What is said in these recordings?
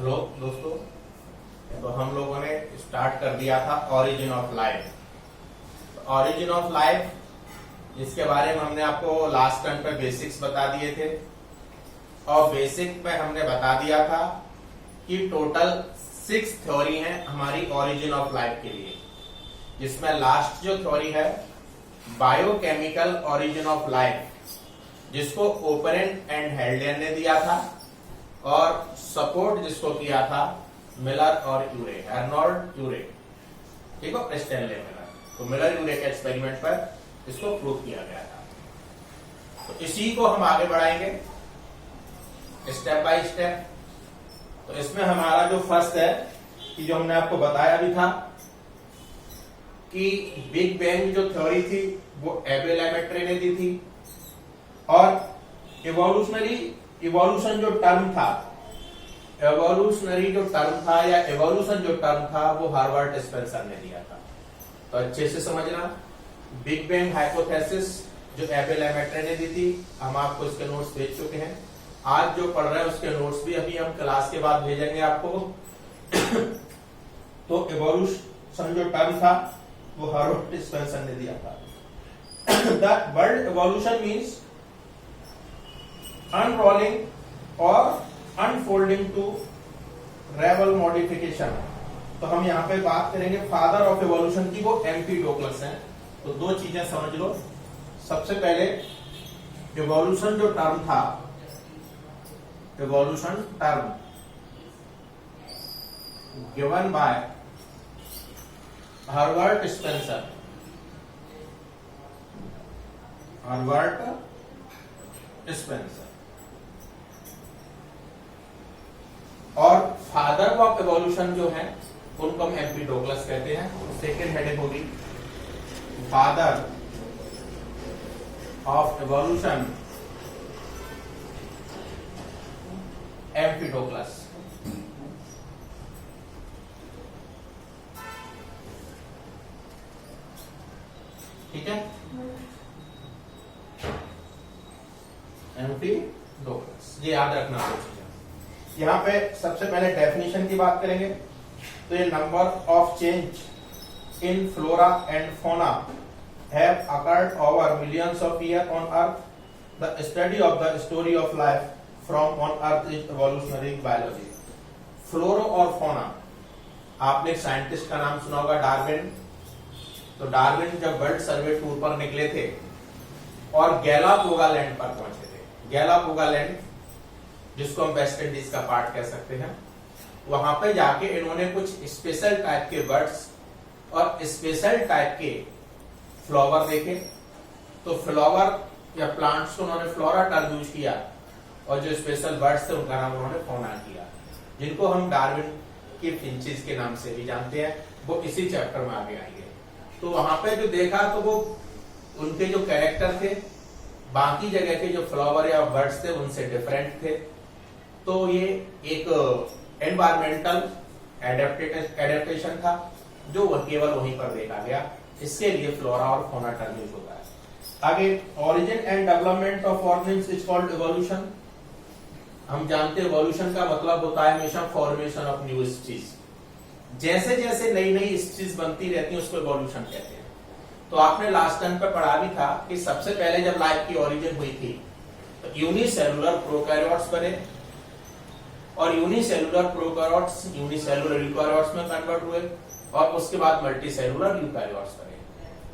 Hello दोस्तों, तो हम लोगों ने स्टार्ट कर दिया था origin of life. Origin of life इसके बारे में हमने आपको लास्ट टाइम पे बेसिक्स बता दिए थे और बेसिक में हमने बता दिया था कि टोटल 6 थ्योरी हैं हमारी ऑरिजिन ऑफ लाइफ के लिए, जिसमें लास्ट जो थ्योरी है बायोकेमिकल ऑरिजिन ऑफ लाइफ, जिसको ओपरेंट एंड हेल्डेन ने दिया था और सपोर्ट जिसको किया था मिलर और यूरे, अर्नोल्ड यूरे, ठीक है, स्टैनले मिलर। तो मिलर यूरे के एक्सपेरिमेंट पर इसको प्रूव किया गया था। तो इसी को हम आगे बढ़ाएंगे स्टेप बाय स्टेप। तो इसमें हमारा जो फर्स्ट है कि जो हमने आपको बताया भी था कि बिग बैंग जो थ्योरी थी वो एबेल लेमेट्रे ने दी थी और इवोल्यूशन जो टर्म था, एवोल्यूशनरी जो टर्म था या एवोल्यूशन जो टर्म था वो हार्वर्ड स्पेंसर ने दिया था। तो अच्छे से समझना, बिग बैंग हाइपोथेसिस जो एबेल लेमेट्रे ने दी थी, हम आपको इसके नोट्स भेज चुके हैं। आज जो पढ़ रहे हैं उसके नोट्स भी अभी हम क्लास के बाद भेजेंगे आपको। तो एवोल्यूशन जो टर्म था वो हार्वर्ड स्पेंसर ने दिया था। द वर्ड एवोल्यूशन मीन्स अनरोलिंग और अनफोल्डिंग टू रेवल मॉडिफिकेशन। तो हम यहाँ पे बात करेंगे फादर ऑफ एवोल्यूशन की, वो एम्पिडोक्लस हैं। तो दो चीजें समझ लो। सबसे पहले एवोल्यूशन जो टर्म था, evolution term given by Harvard Spencer, Harvard Spencer, और फादर ऑफ एवोल्यूशन जो है उनको हम एम्पिडोक्लस कहते हैं। सेकेंड हेडिंग होगी फादर ऑफ एवोल्यूशन एम्पिडोक्लस। ठीक है, एम्पिडोक्लस, ये याद रखना है। यहां पे सबसे पहले डेफिनेशन की बात करेंगे। तो ये number of change in flora and fauna have occurred over millions of year on earth. The study of the story of life from on earth is evolutionary biology. Flora और फौना, आपने एक scientist का नाम सुना होगा, Darwin. तो Darwin जब world सर्वे tour पर निकले थे और गैलापागोस लैंड पर पहुंचे थे, गैलापागोस लैंड जिसको हम वेस्ट इंडीज का पार्ट कह सकते हैं, वहां पे जाके इन्होंने कुछ स्पेशल टाइप के बर्ड्स और स्पेशल टाइप के फ्लावर देखे। तो फ्लावर या प्लांट्स को उन्होंने फ्लोरा टर्म यूज किया और जो स्पेशल बर्ड्स थे उनका नाम उन्होंने फौना किया, जिनको हम डार्विन के फिंचेस के नाम से भी जानते हैं। वो इसी चैप्टर में आगे आएंगे। तो वहां पे जो देखा तो वो उनके जो कैरेक्टर थे बाकी जगह के जो फ्लावर या बर्ड्स थे उनसे डिफरेंट थे। तो ये एक एनवायरमेंटल एडेप्टेशन था जो केवल वहीं पर देखा गया। इसके लिए फ्लोरा और फौना टर्म यूज होता है। आगे origin and development of organism is called evolution. हम जानते हैं एवोल्यूशन का मतलब होता है हमेशा फॉर्मेशन ऑफ न्यू स्पीशीज। जैसे जैसे नई नई स्पीशीज बनती रहती है उसको एवोल्यूशन कहते हैं। तो आपने लास्ट टाइम पे पढ़ा भी था कि सबसे पहले जब लाइफ की ओरिजिन हुई थी तो यूनिसेलुलर प्रोकैरियोट्स बने और यूनिसेलुलर प्रोकैरियोट्स यूनिसेलुलर यूकैरियोट्स में कन्वर्ट हुए और उसके बाद मल्टीसेलुलर यूकैरियोट्स बने।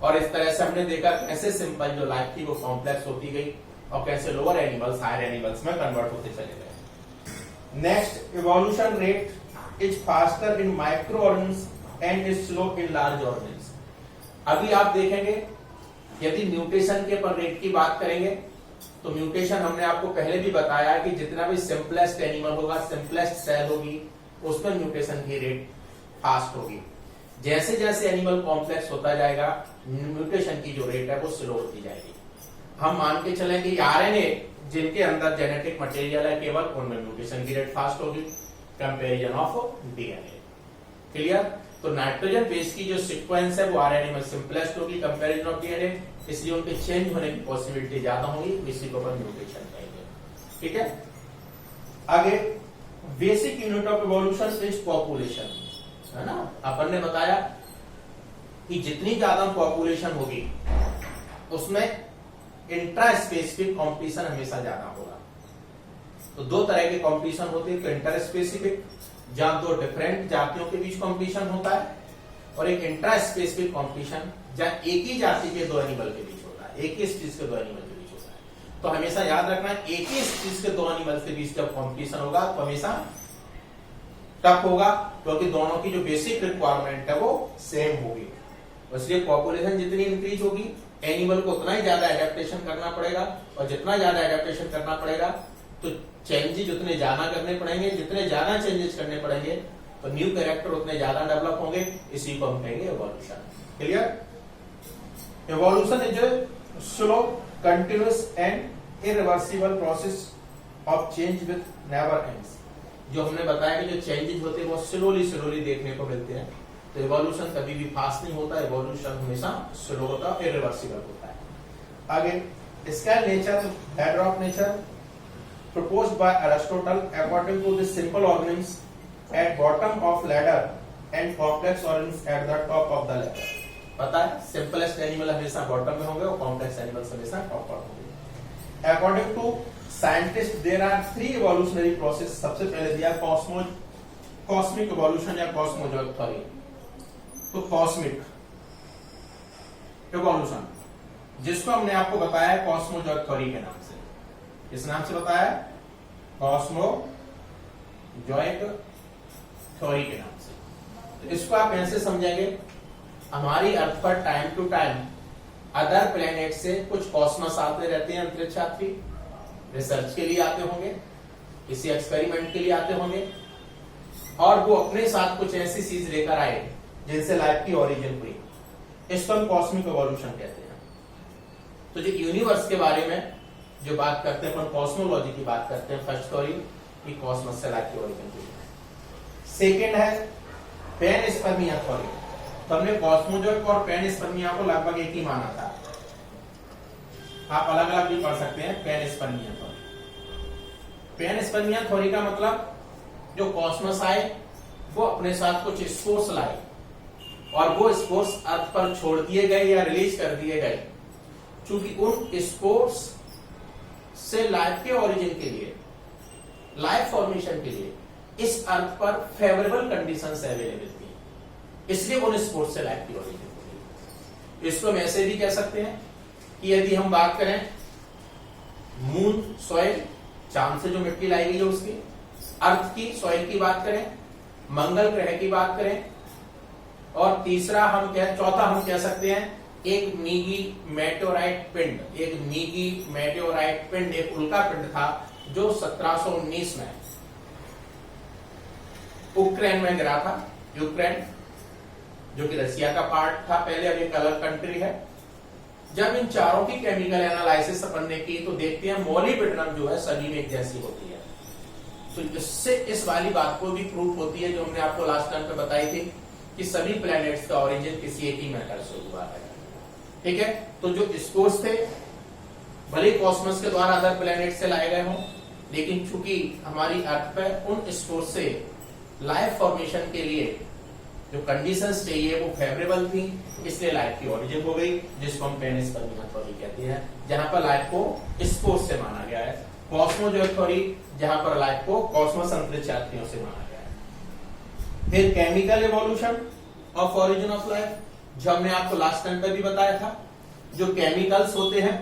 और इस तरह से हमने देखा कैसे सिंपल जो लाइफ थी वो कॉम्प्लेक्स होती गई और कैसे लोअर एनिमल्स हायर एनिमल्स में कन्वर्ट होते चले गए। Next, evolution rate is faster in micro organism and is slow in large organism. अभी आप देखेंगे यदि म्यूटेशन के पर रेट की बात करेंगे तो म्यूटेशन हमने आपको पहले भी बताया कि जितना भी सिंपलेस्ट एनिमल होगा, सिंपलेस्ट सेल होगी, उसमें म्यूटेशन की रेट फास्ट होगी। जैसे जैसे एनिमल कॉम्प्लेक्स होता जाएगा म्यूटेशन की जो रेट है वो स्लो होती जाएगी। हम मान के चलें कि आरएनए जिनके अंदर जेनेटिक मटेरियल है केवल उनमें म्यूटेशन की रेट फास्ट होगी कंपैरिजन ऑफ डीएनए। क्लियर? तो नाइट्रोजन बेस की जो सीक्वेंस है वो आरएनए में सिंपलेस्ट होगी कंपैरिजन ऑफ डीएनए, इसलिए उनके चेंज होने की पॉसिबिलिटी ज्यादा होगी, इसी को अपन म्यूटेशन कहेंगे। ठीक है, आगे basic unit of evolution is population, है ना। अपन ने बताया कि जितनी ज्यादा पॉपुलेशन होगी उसमें इंट्रा स्पेसिफिक कॉम्पिटिशन हमेशा ज्यादा होगा। तो दो तरह के कॉम्पिटिशन होते हैं, इंटर स्पेसिफिक जहां दो डिफरेंट जातियों के बीच कॉम्पिटिशन होता है, और एक इंट्रा स्पेसिफिक कॉम्पिटिशन जहां एक ही जाति के दो एनिमल के बीच होता है, एक ही स्पीशीज के दो एनिमल के बीच होता है। तो हमेशा याद रखना, एक ही स्पीशीज के दो एनिमल के बीच जब कॉम्पिटिशन होगा तो हमेशा टफ होगा, क्योंकि दोनों की जो बेसिक रिक्वायरमेंट है वो सेम होगी। इसलिए पॉपुलेशन जितनी इंक्रीज होगी एनिमल को उतना ही ज्यादा एडेप्टेशन करना पड़ेगा, और जितना ज्यादा एडेप्टेशन करना पड़ेगा तो चेंजेस उतने ज्यादा करने पड़ेंगे, जितने ज्यादा चेंजेस करने पड़ेंगे तो न्यू कैरेक्टर उतने ज्यादा डेवलप होंगे। इसी को हम कहेंगे evolution. Clear? Evolution is a slow, continuous and irreversible process of change with never ends. जो हमने बताया कि जो चेंजेस होते हैं वो स्लोली देखने को मिलते हैं। तो एवोल्यूशन कभी भी फास्ट नहीं होता, एवोल्यूशन हमेशा स्लो होता है, इरिवर्सिबल होता है। आगे scale nature, bedrock nature proposed by Aristotle according to the simple organisms at bottom of ladder and complex organisms at the top of the ladder। पता है सिंपलेस्ट एनिमल हमेशा बॉटम में होंगे और कॉम्प्लेक्स एनिमल्स हमेशा टॉप पर होंगे। According to scientist there are 3 evolutionary process. सबसे पहले दिया कॉस्मिक इवोल्यूशन या कॉस्मोजॉइक थ्योरी। तो कॉस्मिक इवोल्यूशन जिसको हमने आपको बताया कॉस्मोजॉइक थ्योरी के नाम से, इस नाम से बताया कॉस्मोजॉइक थ्योरी के नाम से। तो इसको आप ऐसे समझेंगे, हमारी अर्थ पर time to time other planet से कुछ कॉस्मस आते रहते हैं, अंतरिक्ष यात्री रिसर्च के लिए आते होंगे, किसी एक्सपेरिमेंट के लिए आते होंगे, और वो अपने साथ कुछ ऐसी चीज लेकर आए जिनसे लाइफ की ओरिजिन हुई। इसको हम कॉस्मिक इवोल्यूशन कहते हैं। तो जो यूनिवर्स के बारे में जो बात करते हैं, अपन कॉस्मोलॉजी की बात करते हैं। फर्स्ट थ्योरी कि कॉस्मस से लाइफ की ओरिजिन हुई है। सेकेंड है पैनस्पर्मिया थ्योरी। तो हमने कॉस्मोजॉइक और पैनस्पर्मिया को लगभग एक ही माना था, आप अलग अलग भी पढ़ सकते हैं। पैनस्पर्मिया थ्योरी, पैनस्पर्मिया थ्योरी का मतलब जो कॉस्मस आए वो अपने साथ कुछ स्पोर्स लाए, और वो स्पोर्स अर्थ पर छोड़ दिए गए या रिलीज कर दिए गए। चूंकि उन स्पोर्स से लाइफ के ओरिजिन के लिए, लाइफ फॉर्मेशन के लिए इस अर्थ पर फेवरेबल कंडीशंस अवेलेबल थी, इसलिए उन स्पोर्ट्स से लाइफ की ओरिजिन होगी। इसको हम ऐसे भी कह सकते हैं कि यदि हम बात करें मून सॉइल, चांद से जो मिट्टी लाई गई है उसकी, अर्थ की सॉइल की बात करें, मंगल ग्रह की बात करें, और चौथा हम कह सकते हैं एक मीगी मेटेओराइट पिंड, एक उल्का पिंड था जो 1719 में यूक्रेन में गिरा था। यूक्रेन जो कि रशिया का पार्ट था पहले, अब एक अलग कंट्री है। जब इन चारों की केमिकल एनालिसिस अपन ने की तो देखते हैं मोलिब्डेनम जो है सभी में एक जैसी होती है। तो इससे इस वाली बात को भी प्रूफ होती है जो हमने आपको लास्ट टाइम पे बताई थी कि सभी प्लैनेट्स का ओरिजिन किसी एक ही मैटर से हुआ है। ठीक है, तो जो स्पोर्स थे भले कॉस्मस के द्वारा अदर प्लैनेट से लाए गए हों, लेकिन चूंकि हमारी अर्थ पर उन स्पोर्स से लाइफ फॉर्मेशन के लिए जो कंडीशंस चाहिए वो फेवरेबल थी, इसलिए लाइफ की ओरिजिन हो गई, जिसको हम पैनस्पर्मिया थ्योरी कहते हैं, जहां पर लाइफ को स्पोर्स से माना गया है। कॉस्मोजॉइक थ्योरी जहां पर लाइफ को कॉस्मस अंतरिक्ष यात्रियों से माना गया है। फिर chemical evolution of origin of life, जो हमने आपको लास्ट टाइम पे भी बताया था, जो केमिकल्स होते हैं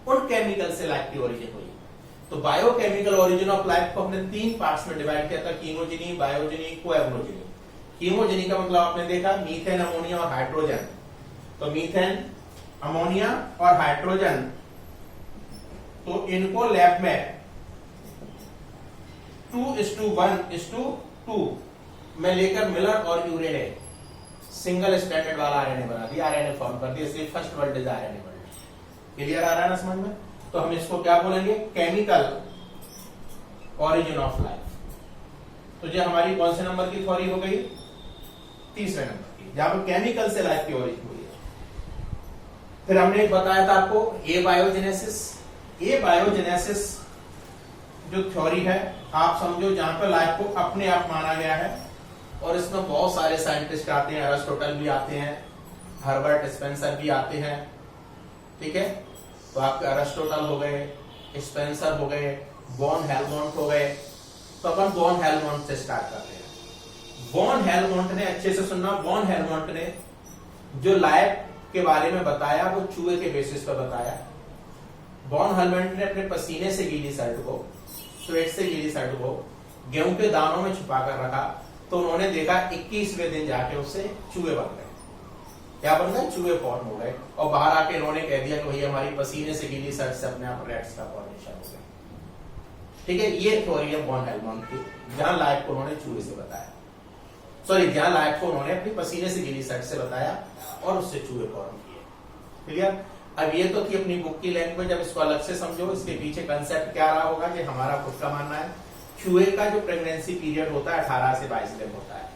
उन केमिकल से लाइफ की ओरिजिन हुई। तो बायोकेमिकल ओरिजिन ऑफ लाइफ को हमने 3 पार्ट्स में डिवाइड किया था, कीमोजेनी, बायोजेनी, कोएगनोजेनी। कीमोजेनी का मतलब आपने देखा मीथेन, अमोनिया और हाइड्रोजन। तो मीथेन, अमोनिया और हाइड्रोजन, तो इनको लैब में 2:1:2 में लेकर मिलर और यूरे ने सिंगल स्ट्रैंडेड वाला आरएनए बना दिया, आरएनए फॉर्म कर दिया, इसलिए first world is RNA world. Clear आ रहा है ना समझ में? तो हम इसको क्या बोलेंगे? Chemical origin of life. तो ये हमारी कौन से नंबर की थ्योरी हो गई? तीसरे नंबर की, जहां पर केमिकल से लाइफ की ओरिजिन हुई है। फिर हमने एक बताया था आपको ए बायोजेनेसिस। ए बायोजेनेसिस जो थ्योरी है आप समझो जहां पर लाइफ को अपने आप माना गया है, और इसमें बहुत सारे साइंटिस्ट आते हैं, एरिस्टोटल भी आते हैं, हर्बर्ट स्पेंसर भी आते हैं, ठीक है। तो आपके एरिस्टोटल हो गए, स्पेंसर हो गए, वॉन हेलमोंट हो गए। तो अपन वॉन हेलमोंट से स्टार्ट करते हैं। वॉन हेलमोंट ने, अच्छे से सुनना, वॉन हेलमोंट ने जो लाइफ के बारे में बताया वो चूहे के बेसिस पर बताया। वॉन हेलमोंट ने अपने पसीने से गीली शर्ट को, स्वेट से गीली शर्ट को गेहूं के दानों में छुपा कर रखा, तो उन्होंने देखा 21वें दिन जाके उससे चूहे बन गए। क्या बन गए? चूहे फॉर्म हो गए, और बाहर आके इन्होंने कह दिया कि भाई हमारी पसीने से गीली शर्ट से अपने आप रैट्स का फॉर्मेशन हो गया। ठीक है, ये थ्योरी है वॉन हेलमोंट की, जहां लाइफ को उन्होंने चूहे से बताया, सॉरी जहां लाइफ को उन्होंने अपनी पसीने से गीली शर्ट से बताया और उससे चूहे फॉर्म किए। क्लियर? अब ये तो थी अपनी बुक की लैंग्वेज। अब इसको अलग से समझो, इसके पीछे कंसेप्ट क्या रहा होगा कि हमारा खुद का मानना है चूहे का जो प्रेगनेंसी पीरियड होता है 18 से 22 दिन होता है।